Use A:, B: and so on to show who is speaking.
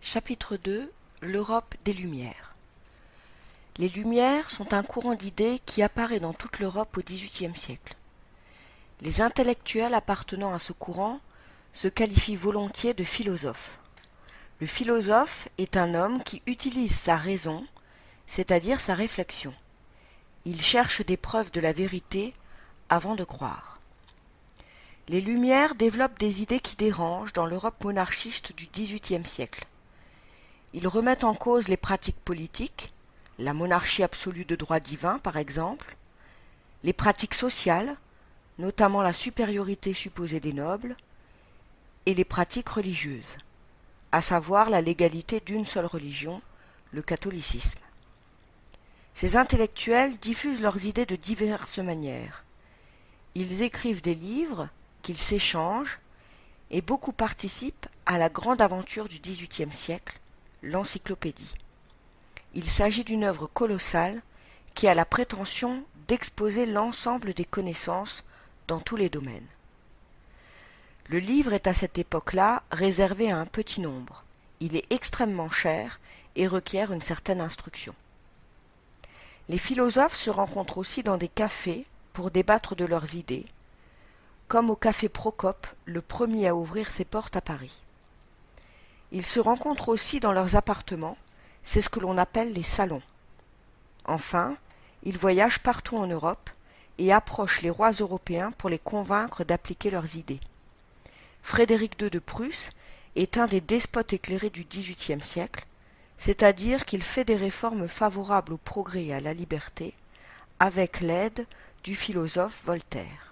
A: Chapitre 2. L'Europe des Lumières. Les Lumières sont un courant d'idées qui apparaît dans toute l'Europe au XVIIIe siècle. Les intellectuels appartenant à ce courant se qualifient volontiers de philosophes. Le philosophe est un homme qui utilise sa raison, c'est-à-dire sa réflexion. Il cherche des preuves de la vérité avant de croire. Les Lumières développent des idées qui dérangent dans l'Europe monarchiste du XVIIIe siècle. Ils remettent en cause les pratiques politiques, la monarchie absolue de droit divin par exemple, les pratiques sociales, notamment la supériorité supposée des nobles, et les pratiques religieuses, à savoir la légalité d'une seule religion, le catholicisme. Ces intellectuels diffusent leurs idées de diverses manières. Ils écrivent des livres qu'ils s'échangent et beaucoup participent à la grande aventure du XVIIIe siècle, l'encyclopédie. Il s'agit d'une œuvre colossale qui a la prétention d'exposer l'ensemble des connaissances dans tous les domaines. Le livre est à cette époque-là réservé à un petit nombre. Il est extrêmement cher et requiert une certaine instruction. Les philosophes se rencontrent aussi dans des cafés pour débattre de leurs idées, comme au café Procope, le premier à ouvrir ses portes à Paris. Ils se rencontrent aussi dans leurs appartements, c'est ce que l'on appelle les salons. Enfin, ils voyagent partout en Europe et approchent les rois européens pour les convaincre d'appliquer leurs idées. Frédéric II de Prusse est un des despotes éclairés du XVIIIe siècle, c'est-à-dire qu'il fait des réformes favorables au progrès et à la liberté, avec l'aide du philosophe Voltaire.